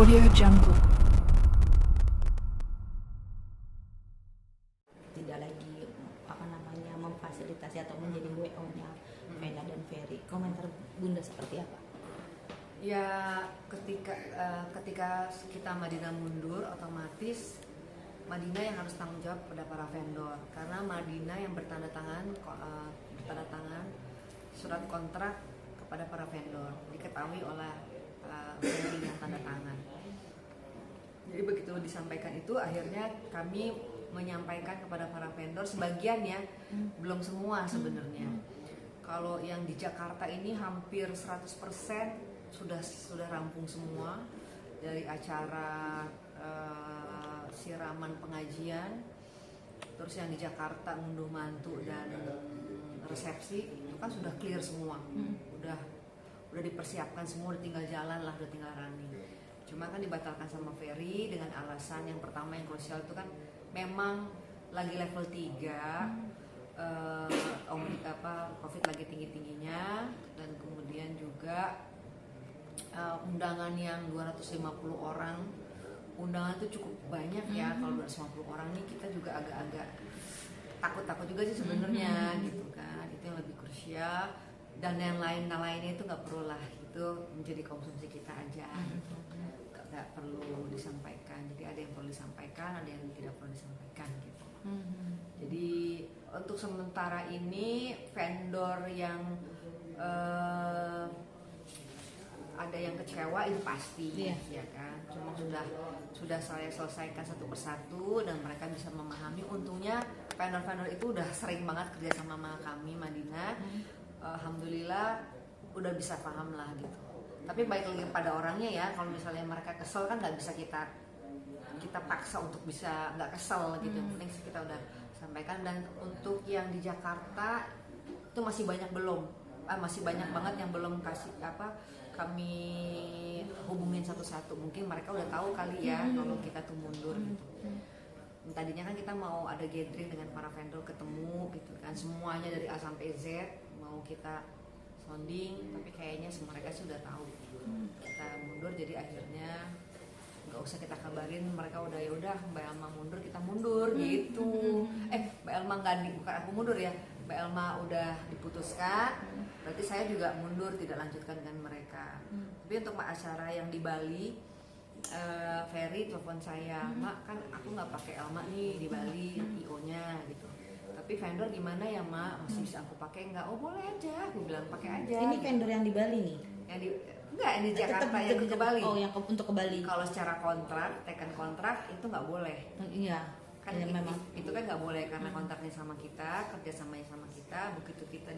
Audio Jungle. Tidak lagi memfasilitasi atau menjadi WO-nya Vena dan Ferry. Komentar Bunda seperti apa? Ya ketika kita Madinah mundur, otomatis Madinah yang harus tanggung jawab pada para vendor, karena Madinah yang bertanda tangan surat kontrak kepada para vendor, diketahui oleh Ferry yang tanda tangan. Jadi begitu disampaikan itu, akhirnya kami menyampaikan kepada para vendor, sebagian ya, belum semua sebenarnya. Kalau yang di Jakarta ini hampir 100% sudah rampung semua, dari acara siraman pengajian, terus yang di Jakarta ngunduh mantu dan resepsi itu kan sudah clear semua, udah dipersiapkan semua, udah tinggal jalan lah, udah tinggal running. Cuma kan dibatalkan sama Ferry dengan alasan yang pertama yang krusial itu kan memang lagi level 3, COVID lagi tinggi-tingginya, dan kemudian juga undangan yang 250 orang, undangan itu cukup banyak ya. Kalau 250 orang nih kita juga agak-agak takut juga sih sebenarnya gitu kan. Itu yang lebih krusial, dan yang lainnya itu nggak perlu lah, itu menjadi konsumsi kita aja gitu. Nggak perlu disampaikan. Jadi ada yang perlu disampaikan, ada yang tidak perlu disampaikan gitu. Jadi untuk sementara ini vendor yang ada yang kecewa itu pasti, ya kan. Cuma sudah saya selesaikan satu persatu dan mereka bisa memahami. Untungnya vendor-vendor itu udah sering banget kerja sama kami Madinah. Alhamdulillah udah bisa paham lah gitu. Tapi baik lagi pada orangnya ya. Kalau misalnya mereka kesel kan nggak bisa kita paksa untuk bisa nggak kesel gitu. Yang penting kita udah sampaikan. Dan untuk yang di Jakarta itu masih banyak banget yang belum kami hubungin satu-satu. Mungkin mereka udah tahu kali ya kalau kita tuh mundur gitu. Tadinya kan kita mau ada gathering dengan para vendor, ketemu gitu kan, semuanya dari A sampai Z mau kita sounding, tapi kayaknya mereka sudah tahu kita mundur. Jadi akhirnya nggak usah kita kabarin, mereka udah ya udah Mbak Elma mundur, kita mundur gitu. Mbak Elma bukan aku mundur ya, Mbak Elma udah diputuskan, berarti saya juga mundur, tidak lanjutkan dengan mereka. Tapi untuk acara yang di Bali, Ferry telepon saya, Mak kan aku nggak pakai Elma nih di Bali, IO-nya gitu. Tapi vendor gimana ya Mak, masih bisa aku pakai nggak? Oh boleh aja, aku bilang pakai aja. Ini vendor yang di Bali nih? Yang di Jakarta, yang ke Bali. Oh, yang untuk ke Bali. Kalau secara kontrak, tekan kontrak itu nggak boleh. Iya. Kan ya, memang itu kan nggak boleh karena kontraknya sama kita, kerjasamanya sama kita. Begitu kita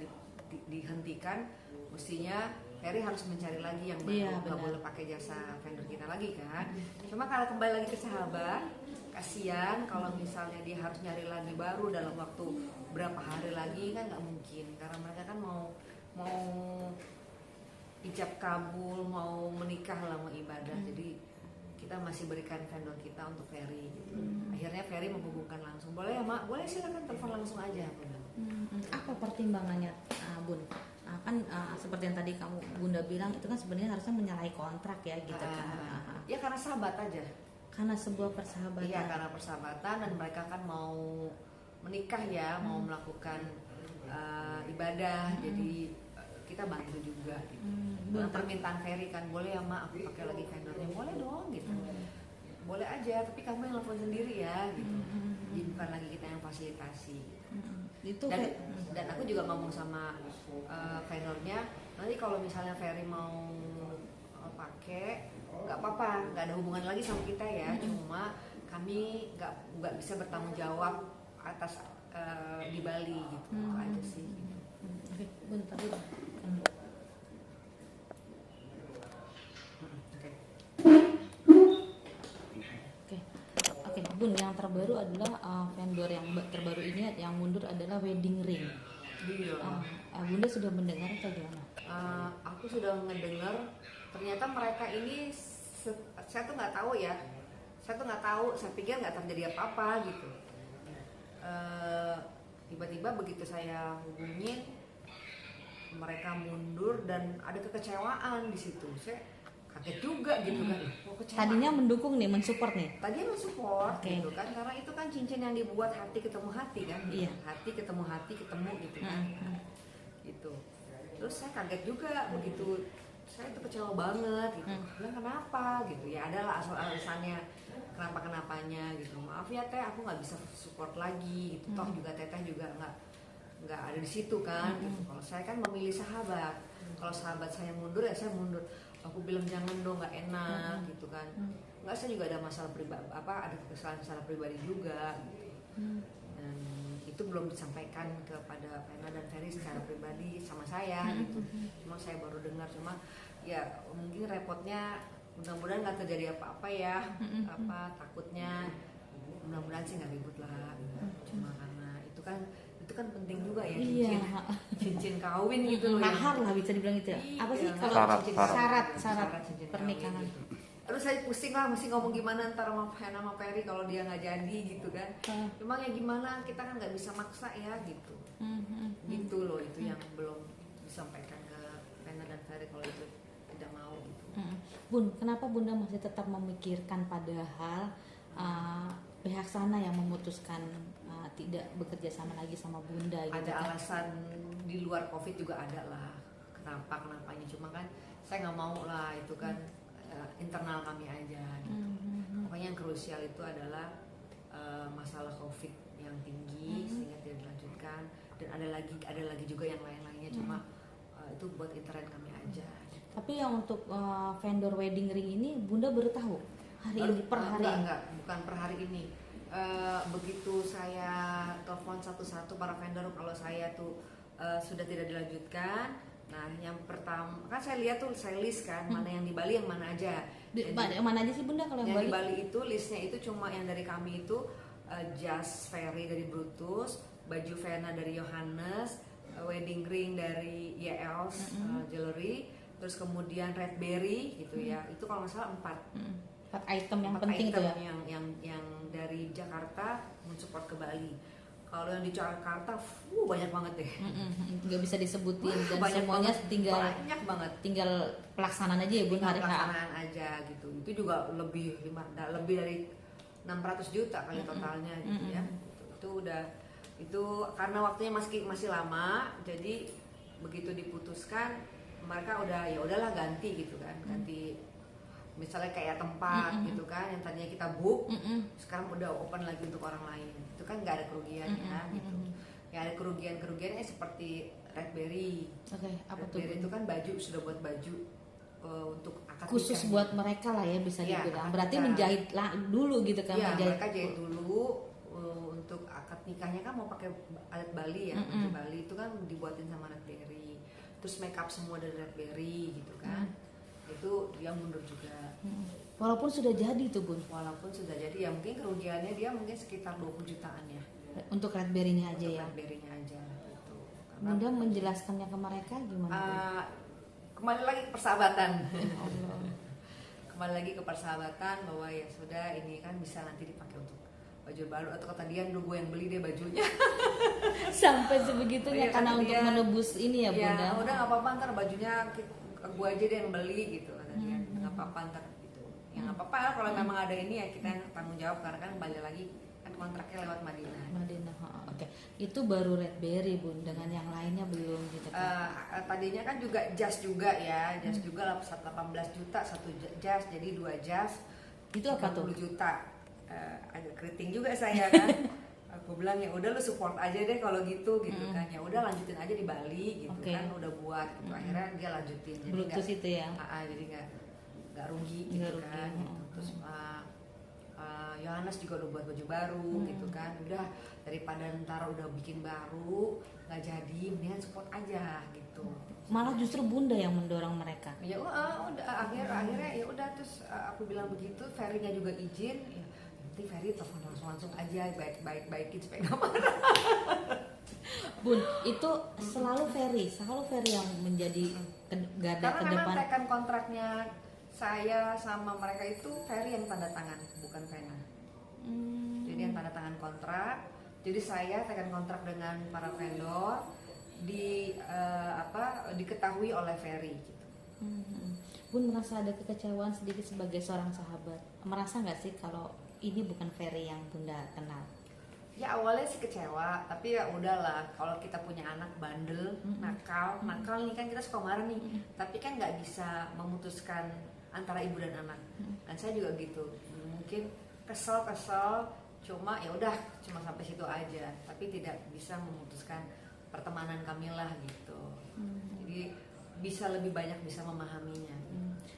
dihentikan, mestinya Ferry harus mencari lagi yang baru, nggak boleh pakai jasa vendor kita lagi kan. Cuma kalau kembali lagi ke sahabat, kasihan kalau misalnya dia harus nyari lagi baru dalam waktu berapa hari lagi, kan nggak mungkin, karena mereka kan mau ijab kabul, mau menikah lah, mau ibadah. Jadi kita masih berikan vendor kita untuk Ferry gitu. Akhirnya Ferry menghubungkan langsung, boleh ya Mak, boleh silakan telepon langsung aja. Apa pertimbangannya Bun? Kan seperti yang tadi Bunda bilang, itu kan sebenarnya harusnya menyalahi kontrak ya gitu kan. Ya karena sahabat aja. Karena sebuah persahabatan. Iya, karena persahabatan, dan mereka kan mau menikah ya, mau melakukan ibadah, jadi kita bantu juga gitu. Permintaan Ferry kan, boleh ya Mak aku pakai lagi vendornya, boleh dong gitu. Boleh aja, tapi kamu yang telepon sendiri ya gitu. Jadi bukan lagi kita yang fasilitasi gitu. Dan aku juga ngomong sama vendornya, nanti kalau misalnya Ferry mau pakai nggak apa-apa, nggak ada hubungan lagi sama kita ya. Cuma kami nggak bisa bertanggung jawab atas di Bali gitu. Aja sih gitu. Bentar. Oke, Bun, yang terbaru adalah vendor yang terbaru ini yang mundur adalah Wedding Ring. Bunda sudah mendengar atau gimana? Aku sudah mendengar, ternyata mereka ini saya tuh nggak tahu ya. Saya pikir nggak terjadi apa-apa gitu. Tiba-tiba begitu saya hubungin, mereka mundur dan ada kekecewaan di situ. kaget juga gitu kan. Oh, kecewa. Tadinya mendukung nih, mensupport nih. Tadinya mensupport Oke. gitu kan, karena itu kan cincin yang dibuat hati ketemu hati kan, gitu. Iya. Hati ketemu gitu kan, gitu. Terus saya kaget juga begitu, saya itu kecewa banget gitu. Bilang kenapa gitu ya, adalah alasannya kenapanya gitu. Maaf ya teh, aku nggak bisa support lagi gitu. Toh juga teteh juga nggak ada di situ kan gitu. Kalau saya kan memilih sahabat, kalau sahabat saya mundur ya saya mundur. Aku bilang jangan dong, nggak enak gitu kan. Nggak, saya juga ada masalah pribadi, ada kesalahan pribadi juga gitu. Dan itu belum disampaikan kepada Vena dan Ferry secara pribadi sama saya gitu. Cuma saya baru dengar, cuma ya mungkin repotnya mudah-mudahan nggak terjadi apa-apa ya. Takutnya mudah-mudahan sih nggak ribut lah. Cuma karena itu kan penting juga ya, cincin kawin gitu loh. Mahar lah bisa dibilang gitu ya. Apa sih kalau syarat cincin pernikahan? kawin gitu. Terus saya pusing lah, mesti ngomong gimana ntar sama Vena sama Ferry kalau dia nggak jadi gitu kan. Cuma ya gimana, kita kan nggak bisa maksa ya gitu. Gitu loh, itu yang belum disampaikan ke Vena dan Ferry kalau itu tidak mau gitu. Bun, kenapa Bunda masih tetap memikirkan padahal pihak sana yang memutuskan tidak bekerja sama lagi sama Bunda gitu? Ada kan? alasan di luar COVID juga ada lah. Kenapanya, cuma kan saya nggak mau lah, itu kan internal kami aja gitu. Pokoknya yang krusial itu adalah masalah COVID yang tinggi sehingga tidak dilanjutkan, dan ada lagi juga yang lain-lainnya, cuma itu buat internal kami aja. Tapi yang untuk vendor wedding ring ini Bunda baru tahu hari ini per hari? Enggak, bukan per hari ini. Begitu saya telepon satu-satu para vendor kalau saya tuh sudah tidak dilanjutkan. Nah, yang pertama kan saya lihat tuh, saya list kan mana yang di Bali, yang mana aja. Mana aja sih Bunda kalau yang Bali? Bali? Di Bali itu listnya itu cuma yang dari kami itu jas Ferry dari Brutus, baju Vena dari Johannes, wedding ring dari YL's Jewelry, terus kemudian Red Berry gitu ya. Itu kalau nggak salah 4 item yang 4 penting item itu ya. Yang dari Jakarta mensupport ke Bali. Kalau yang di Jakarta, banyak banget deh. Nggak bisa disebutin dan banyak semuanya banget, banyak banget. Tinggal pelaksanaan aja ya Bun, hari pelaksanaan aja gitu. Itu juga lebih dari 600 juta kali totalnya gitu ya. Itu karena waktunya masih lama, jadi begitu diputuskan mereka udahlah ganti gitu kan, ganti misalnya kayak tempat gitu kan yang tadinya kita book, sekarang udah open lagi untuk orang lain. Itu kan nggak ada kerugiannya gitu. Ya ada kerugiannya seperti Red Berry. Apa Red tuh? Berry itu kan baju, sudah buat baju untuk akad khusus nikah. buat mereka lah ya, bisa Ya, dibilang. Berarti menjahit dulu gitu kan? Iya, mereka jahit dulu untuk akad nikahnya kan mau pakai adat Bali ya, baju Bali itu kan dibuatin sama Red Berry. Terus make up semua dari Red Berry gitu kan. Itu dia mundur juga. Walaupun sudah jadi tuh Bun. Walaupun sudah jadi ya mungkin kerugiannya dia mungkin sekitar 20 jutaan ya. Untuk Red Berry-nya aja ya. Red Berry-nya aja gitu. Bunda menjelaskannya ke mereka gimana? Kembali lagi ke persahabatan. Kembali lagi ke persahabatan bahwa ya sudah, ini kan bisa nanti dipakai untuk baju baru, atau kata dia gue yang beli deh bajunya. Sampai sebegitunya karena untuk menebus ini ya Bunda. Ya udah nggak apa-apa, ntar bajunya gue aja deh yang beli gitu kata dia. Nggak apa-apa ntar gitu. Ya nggak apa-apa kalau memang ada ini ya kita yang tanggung jawab, karena kan kembali lagi kan kontraknya lewat Madinah. Oke. Itu baru Red Berry Bun, dengan yang lainnya belum gitu kan? Tadinya kan juga jas juga ya, jas juga 18 juta satu jas, jadi 2 jas. Itu apa tuh? 10 juta. Agak keriting juga saya kan. Aku bilang ya udah lu support aja deh kalau gitu kan. Ya udah lanjutin aja di Bali gitu kan, udah buat gitu. Akhirnya dia lanjutin. Jadi Brutus itu ya. Jadi nggak rugi gitu kan. Gitu. Terus Yohanes juga udah buat baju baru gitu kan. Udah daripada ntar udah bikin baru nggak jadi, mendingan support aja gitu. Malah justru Bunda yang mendorong mereka. Ya udah akhirnya ya udah, terus aku bilang begitu, Ferry-nya juga izin. Ya, nanti Ferry telepon langsung aja, baikin supaya nggak marah. Bun, itu selalu Ferry yang menjadi garda karena ke memang depan. tekan kontraknya saya sama mereka itu Ferry yang tanda tangan, bukan Vena. Jadi yang tanda tangan kontrak. Jadi saya tekan kontrak dengan para vendor diketahui oleh Ferry gitu. Hmm. Bun merasa ada kekecewaan sedikit sebagai seorang sahabat. Merasa nggak sih kalau ini bukan Ferry yang Bunda kenal? Ya awalnya sih kecewa, tapi ya udahlah. Kalau kita punya anak bandel, nakal nih kan kita suka marah nih. Tapi kan nggak bisa memutuskan antara ibu dan anak. Dan saya juga gitu. Mungkin kesel, cuma ya udah, cuma sampai situ aja. Tapi tidak bisa memutuskan pertemanan kami lah gitu. Jadi bisa lebih banyak bisa memahaminya.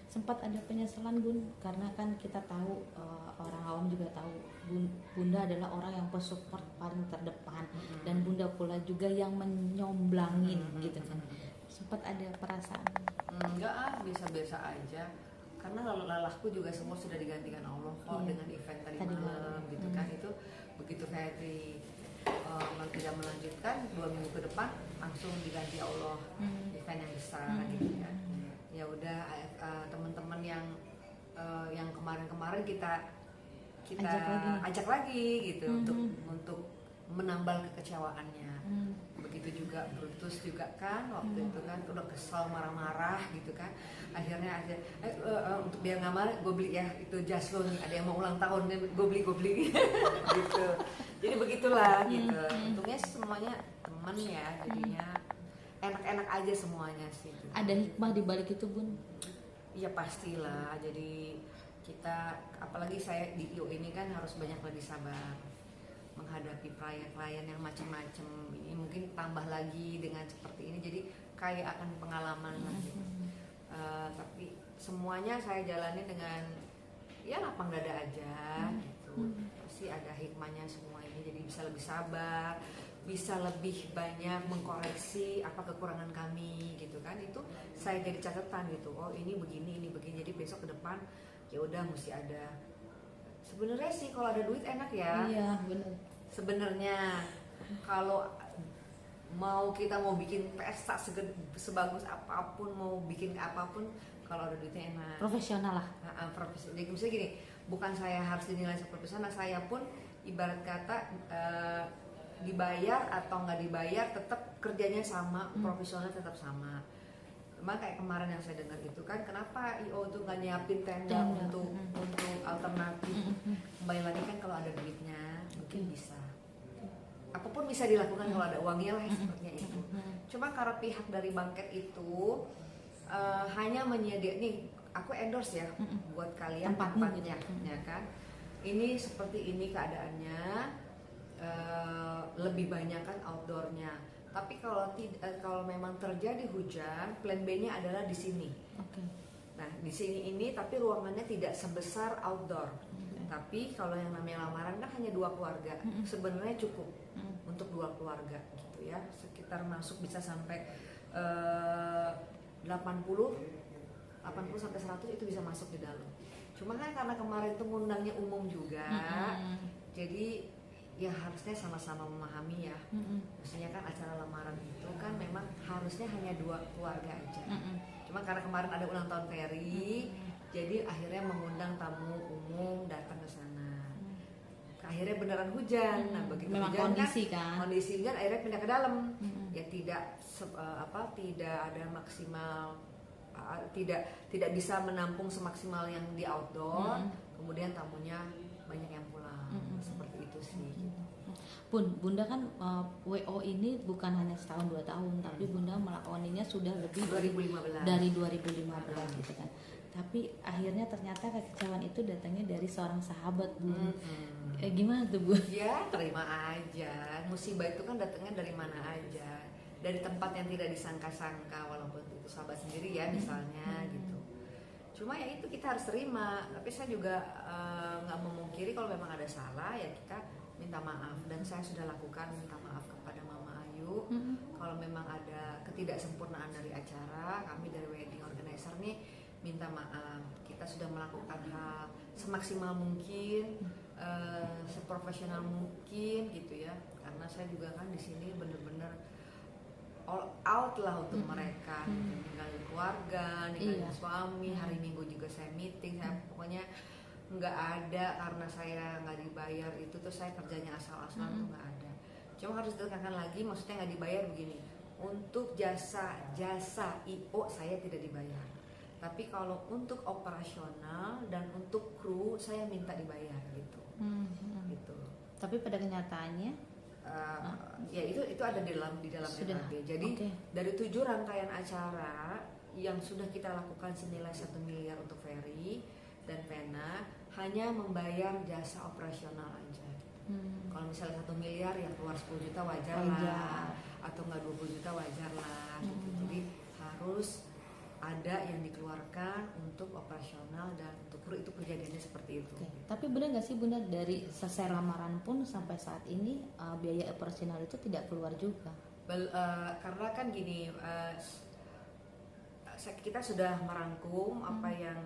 Sempat ada penyesalan Bun, karena kan kita tahu orang awam juga tahu Bunda adalah orang yang support paling terdepan, dan Bunda pula juga yang menyomblangin gitu kan. Sempat ada perasaan? Enggak, biasa-biasa aja. Karena lelahku juga semua sudah digantikan Allah kok dengan event tadi malam gitu kan. Itu begitu Ferry tidak melanjutkan 2 minggu ke depan langsung diganti Allah event yang besar gitu kan. Ya udah teman-teman yang kemarin-kemarin kita ajak lagi gitu untuk menambal kekecewaannya. Begitu juga Brutus juga kan waktu itu kan udah kesal marah-marah gitu kan. Akhirnya aja untuk biar nggak marah gue beli ya itu jas lo nih, ada yang mau ulang tahun gue beli gitu. Jadi begitulah gitu. Untungnya semuanya teman ya, jadinya enak-enak aja semuanya sih gitu. Ada hikmah di balik itu Bun? Iya pastilah. Jadi kita, apalagi saya di IO ini kan harus banyak lebih sabar menghadapi klien-klien yang macam-macam. Ini mungkin tambah lagi dengan seperti ini, jadi kayak akan pengalaman lah gitu. Tapi semuanya saya jalani dengan ya lapang dada aja gitu. Pasti ada hikmahnya semua ini, jadi bisa lebih sabar, bisa lebih banyak mengkoreksi apa kekurangan kami gitu kan. Itu saya jadi catatan gitu, oh ini begini, jadi besok ke depan ya udah mesti ada. Sebenarnya sih kalau ada duit enak ya. Iya benar. Sebenarnya kalau kita mau bikin pesta sebagus apapun, mau bikin apapun, kalau ada duitnya enak. Profesional lah. Profesional. Jadi misalnya gini, bukan saya harus dinilai seperti profesional, saya pun ibarat kata dibayar atau nggak dibayar tetap kerjanya sama, profesional tetap sama. Cuma kayak kemarin yang saya dengar itu kan, kenapa IO tuh nggak nyiapin tenda untuk alternatif. Kembali lagi kan kalau ada duitnya mungkin bisa. Apapun bisa dilakukan kalau ada uangnya lah sepertinya itu. Cuma karena pihak dari Bangket itu hanya menyediakan nih, aku endorse ya buat kalian tempatnya, ya kan. Ini seperti ini keadaannya, lebih banyak kan outdoornya. Tapi kalau memang terjadi hujan, plan B-nya adalah di sini. Nah di sini ini tapi ruangannya tidak sebesar outdoor. Tapi kalau yang namanya lamaran kan hanya 2 keluarga, sebenarnya cukup untuk 2 keluarga gitu ya. Sekitar masuk bisa sampai 80 sampai 100 itu bisa masuk di dalam. Cuma kan karena kemarin itu ngundangnya umum juga, jadi ya harusnya sama-sama memahami ya. Maksudnya kan acara lamaran itu kan memang harusnya hanya 2 keluarga aja. Cuma karena kemarin ada ulang tahun Ferry, jadi akhirnya mengundang tamu umum datang ke sana. Akhirnya beneran hujan. Nah begitu memang hujan kondisi hujan akhirnya pindah ke dalam. Ya tidak ada maksimal, tidak bisa menampung semaksimal yang di outdoor. Kemudian tamunya banyak yang pulang. Seperti itu sih. Bunda kan WO ini bukan hanya setahun 2 tahun, tapi Bunda melakoninya sudah lebih 2015. dari 2015 gitu kan. Tapi akhirnya ternyata kekecewaan itu datangnya dari seorang sahabat Bun. Gimana tuh Bun? Ya terima aja. Musibah itu kan datangnya dari mana aja, dari tempat yang tidak disangka-sangka, walaupun itu sahabat sendiri ya misalnya gitu. Cuma ya itu kita harus terima. Tapi saya juga nggak memungkiri kalau memang ada salah ya kita minta maaf, dan saya sudah lakukan minta maaf kepada Mama Ayu. Kalau memang ada ketidaksempurnaan dari acara, kami dari wedding organizer nih minta maaf. Kita sudah melakukan hal semaksimal mungkin, seprofesional mungkin gitu ya. Karena saya juga kan di sini bener-bener all out lah untuk mereka, ninggalin keluarga, ninggalin suami. Hari Minggu juga saya meeting, saya pokoknya nggak ada karena saya nggak dibayar itu tuh, saya kerjanya asal-asalan tuh nggak ada. Cuma harus ditekankan lagi, maksudnya nggak dibayar begini, untuk jasa IO saya tidak dibayar. Tapi kalau untuk operasional dan untuk kru saya minta dibayar gitu. Gitu. Tapi pada kenyataannya Ya itu ada di dalam sudah, RAB. Jadi dari 7 rangkaian acara yang sudah kita lakukan senilai 1 miliar untuk ferry dan pena, hanya membayar jasa operasional aja. Kalau misalnya 1 miliar yang keluar 10 juta wajar lah, atau enggak 20 juta wajar lah gitu. Jadi harus ada yang dikeluarkan untuk operasional dan untuk kru, itu kejadiannya seperti itu. Tapi benar nggak sih Bunda, dari selesai lamaran pun sampai saat ini biaya operasional itu tidak keluar juga? Karena kan gini, kita sudah merangkum apa yang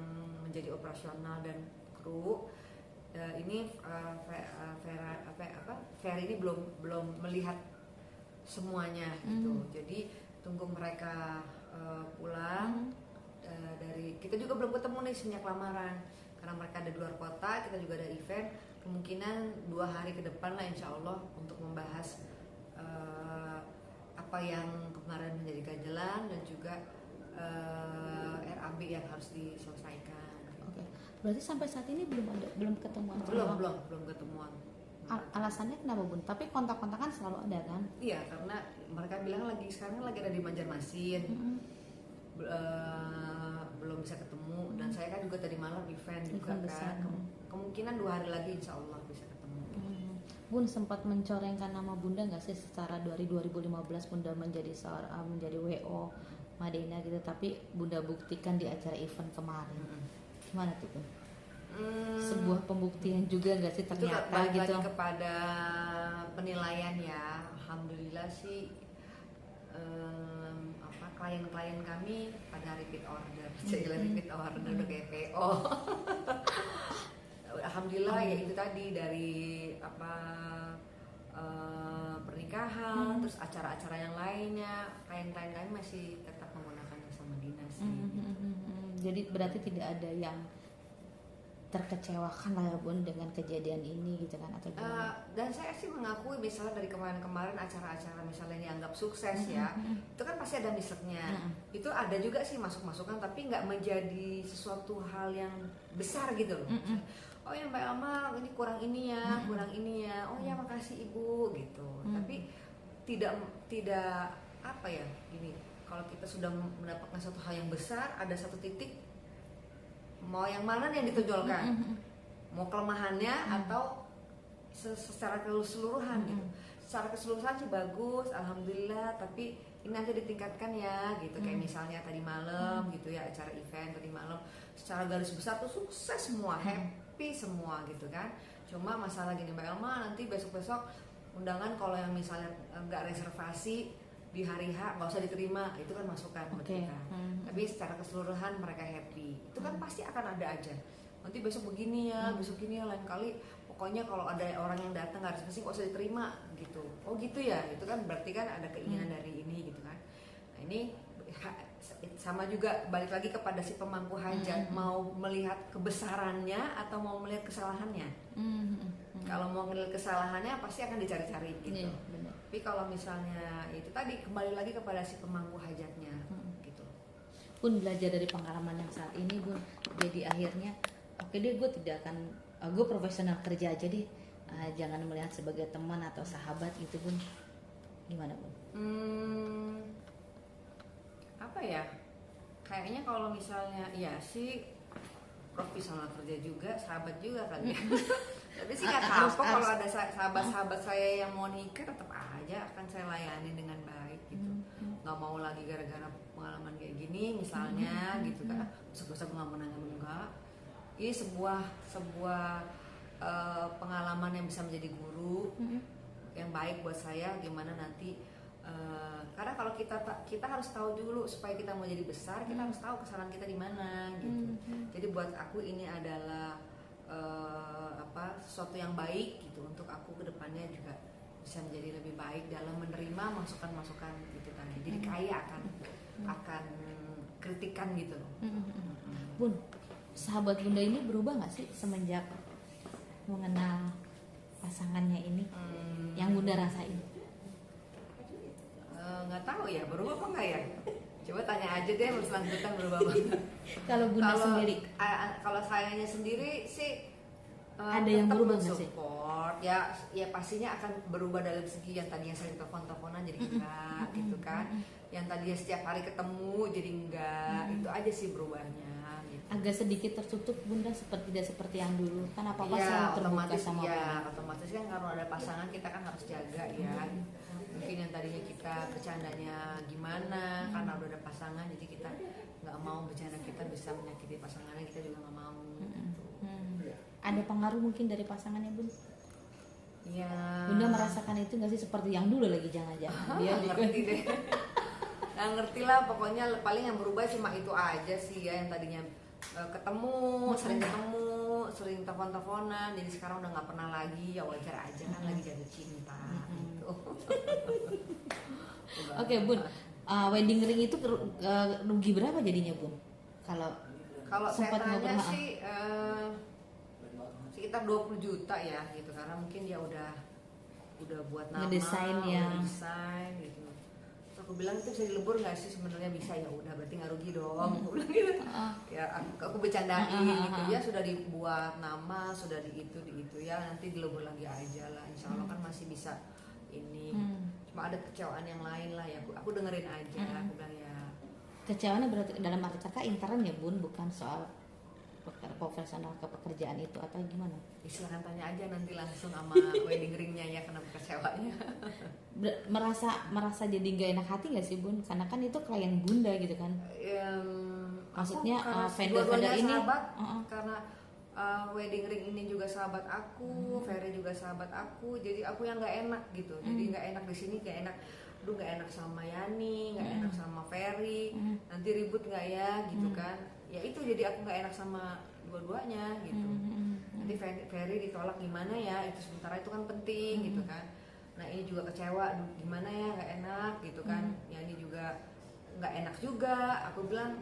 menjadi operasional dan kru. Ini Ferry ini belum melihat semuanya gitu. Jadi tunggu mereka pulang dari, kita juga belum ketemu nih sejak lamaran karena mereka ada di luar kota, kita juga ada event. Kemungkinan 2 hari ke depan lah insya Allah untuk membahas apa yang kemarin menjadi ganjelan dan juga RAB yang harus diselesaikan. Oke. Berarti sampai saat ini belum ketemuan? Belum ketemuan. Alasannya kenapa Bun? Tapi kontak-kontakan selalu ada kan? Iya, karena mereka bilang sekarang lagi ada di Banjarmasin. Belum bisa ketemu. Dan saya kan juga tadi malam event juga kan. Kemungkinan 2 hari lagi insya Allah bisa ketemu. Bun sempat mencorengkan nama Bunda nggak sih secara dari 2015 Bunda menjadi WO Madena gitu, tapi Bunda buktikan di acara event kemarin. Gimana tuh Bun? Sebuah pembuktian juga nggak sih ternyata itu gitu? lagi kepada penilaian ya. Alhamdulillah sih klien-klien kami pada repeat order, repeat order udah kayak PO. Alhamdulillah ya itu tadi dari pernikahan, terus acara-acara yang lainnya, klien-klien kami masih tetap menggunakan jasa Madinah sih. Jadi berarti tidak ada yang terkecewakan lah ya Bun dengan kejadian ini gitu kan, atau gimana? Dan saya sih mengakui misalnya dari kemarin-kemarin acara-acara misalnya dianggap sukses ya, itu kan pasti ada misalnya. Itu ada juga sih masukan tapi nggak menjadi sesuatu hal yang besar gitu loh. Oh ya Mbak Elma ini kurang ini ya, oh ya makasih Ibu gitu. Tapi tidak apa ya, gini, kalau kita sudah mendapatkan satu hal yang besar, ada satu titik, mau yang mana yang ditonjolkan, mau kelemahannya atau secara keseluruhan gitu. Secara keseluruhan sih bagus, alhamdulillah, tapi ini nanti ditingkatkan ya gitu. Kayak misalnya tadi malam gitu ya, acara event tadi malam secara garis besar tuh sukses semua, happy semua gitu kan. Cuma masalah gini Mbak Elma, nanti besok-besok undangan kalau yang misalnya nggak reservasi di hari H nggak usah diterima, itu kan masukan buat kita. Tapi secara keseluruhan mereka happy, itu kan pasti akan ada aja. Nanti besok begini ya, besok gini ya, lain kali pokoknya kalau ada orang yang datang nggak reservasi nggak usah diterima gitu. Oh gitu ya, itu kan berarti kan ada keinginan dari ini gitu kan. Nah ini sama juga balik lagi kepada si pemangku hajat, mau melihat kebesarannya atau mau melihat kesalahannya. Kalau mau melihat kesalahannya pasti akan dicari-cari gitu. Tapi kalau misalnya itu tadi kembali lagi kepada si pemangku hajatnya gitu. Pun belajar dari pengalaman yang saat ini Bun, jadi akhirnya oke deh, gue tidak akan, gue profesional kerja aja deh, jangan melihat sebagai teman atau sahabat gitu Bun. Gimana Bun? Apa ya, kayaknya kalau misalnya ya sih profesional kerja juga, sahabat juga kali ya. Tapi sih nggak tahu kok, kalau ada sahabat-sahabat saya yang mau nikah tetap aja akan saya layani dengan baik gitu. Nggak mau lagi gara-gara pengalaman kayak gini misalnya gitu kan, besok-besok nggak mau nanya enggak. Ini sebuah pengalaman yang bisa menjadi guru yang baik buat saya, gimana nanti. Karena kalau kita harus tahu dulu supaya kita mau jadi besar, kita harus tahu kesalahan kita di mana gitu. Jadi buat aku ini adalah sesuatu yang baik gitu untuk aku kedepannya juga bisa menjadi lebih baik dalam menerima masukan-masukan gitu kan. Jadi kaya akan kritikan gitu loh. Bun, sahabat Bunda ini berubah nggak sih semenjak mengenal pasangannya ini? Yang Bunda rasain? Nggak tahu ya, berubah apa enggak ya? Coba tanya aja deh bersangkutan berubah banget. Kalau bunda sendiri Kalau sayanya sendiri sih ada yang tetap berubah nggak sih? mensupport. Ya pastinya akan berubah dalam segi yang tadinya sering telepon-teleponan jadi enggak gitu kan. Yang tadinya setiap hari ketemu jadi enggak. Itu aja sih berubahnya gitu. Agak sedikit tertutup bunda, tidak seperti yang dulu kan, apa Iya, selalu terbuka otomatis sama ya, orang. otomatis kan kalau ada pasangan kita kan harus jaga ya. Mungkin yang tadinya kita bercandanya gimana, karena udah ada pasangan jadi kita nggak mau bercanda kita bisa menyakiti pasangannya, kita juga nggak mau. Gitu. Ada pengaruh mungkin dari pasangannya bun? Iya. Bunda merasakan itu nggak sih seperti yang dulu lagi jangan-jangan? Dia juga ngerti deh. Nggak ngerti lah, pokoknya paling yang berubah cuma itu aja sih ya, yang tadinya sering ketemu, sering telepon-teleponan, jadi sekarang udah nggak pernah lagi, ya wajar aja kan lagi jatuh cinta gitu. Oke bun, wedding ring itu rugi berapa jadinya bun? Kalau saya sempat tanya ngobrol, sih sekitar 20 juta ya gitu, karena mungkin dia udah buat nama, ngedesain udah ya. desain gitu. Terus aku bilang itu bisa dilebur nggak sih, sebenarnya bisa, ya udah berarti nggak rugi dong. Aku bilang gitu. Ya aku bercandain gitu ya, sudah dibuat nama, sudah di itu ya, nanti dilebur lagi aja lah, insya Allah kan masih bisa ini. Cuma ada kecewaan yang lain lah ya, aku dengerin aja. Aku bilang ya Kecewaannya berarti dalam arti kata intern ya bun, bukan soal profesional ke pekerjaan itu atau gimana? silahkan tanya aja nanti langsung sama wedding ringnya ya, kenapa kecewanya. merasa jadi gak enak hati gak sih bun? Karena kan itu klien bunda gitu kan. Maksudnya vendor-vendor ini sahabat, karena wedding ring ini juga sahabat aku, Ferry juga sahabat aku, jadi aku yang nggak enak gitu. Jadi nggak enak di sini, nggak enak, nggak enak sama Yani, nggak enak sama Ferry, nanti ribut nggak ya gitu kan. Ya itu jadi aku nggak enak sama dua-duanya gitu. Nanti Ferry ditolak gimana ya, itu sementara itu kan penting gitu kan. Nah ini juga kecewa, gimana ya, nggak enak gitu kan. Yani juga nggak enak juga. Aku bilang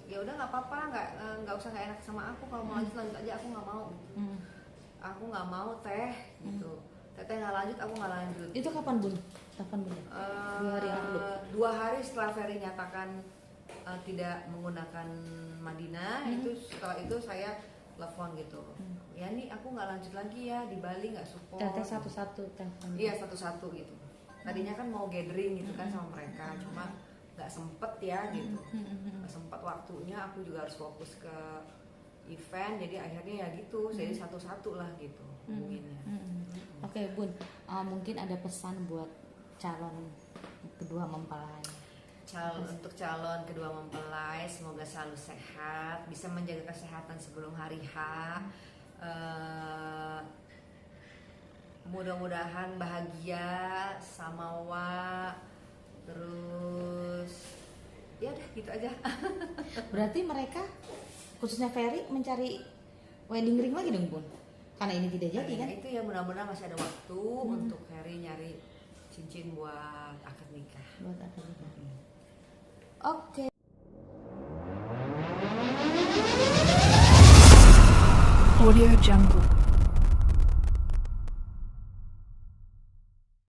ya udah nggak apa-apa, nggak usah nggak enak sama aku, kalau mau lanjut aja, aku nggak mau. Aku nggak mau teh gitu. Teteh nggak lanjut, aku nggak lanjut. Itu kapan bun? Kapan bun? 2 hari yang lalu. 2 hari setelah Ferry nyatakan tidak menggunakan Madinah, itu setelah itu saya telepon gitu. Ya nih aku nggak lanjut lagi ya, di Bali nggak support. Teteh satu-satu telepon. Iya satu-satu gitu. Tadinya kan mau gathering gitu kan sama mereka, cuma nggak sempet ya gitu. Nggak sempet waktunya, aku juga harus fokus ke event, jadi akhirnya ya gitu, jadi satu-satu lah gitu hubunginnya. Oke bun, mungkin ada pesan buat calon kedua mempelai. Untuk calon kedua mempelai, semoga selalu sehat, bisa menjaga kesehatan sebelum hari H. Mudah-mudahan bahagia, samawa, terus ya udah gitu aja. Berarti mereka khususnya Ferry mencari wedding ring lagi dong bun? Karena ini tidak jadi kan? Itu ya, mudah-mudahan masih ada waktu untuk Ferry nyari cincin buat akad nikah. Buat akad nikah. Oke. Audio Jungle.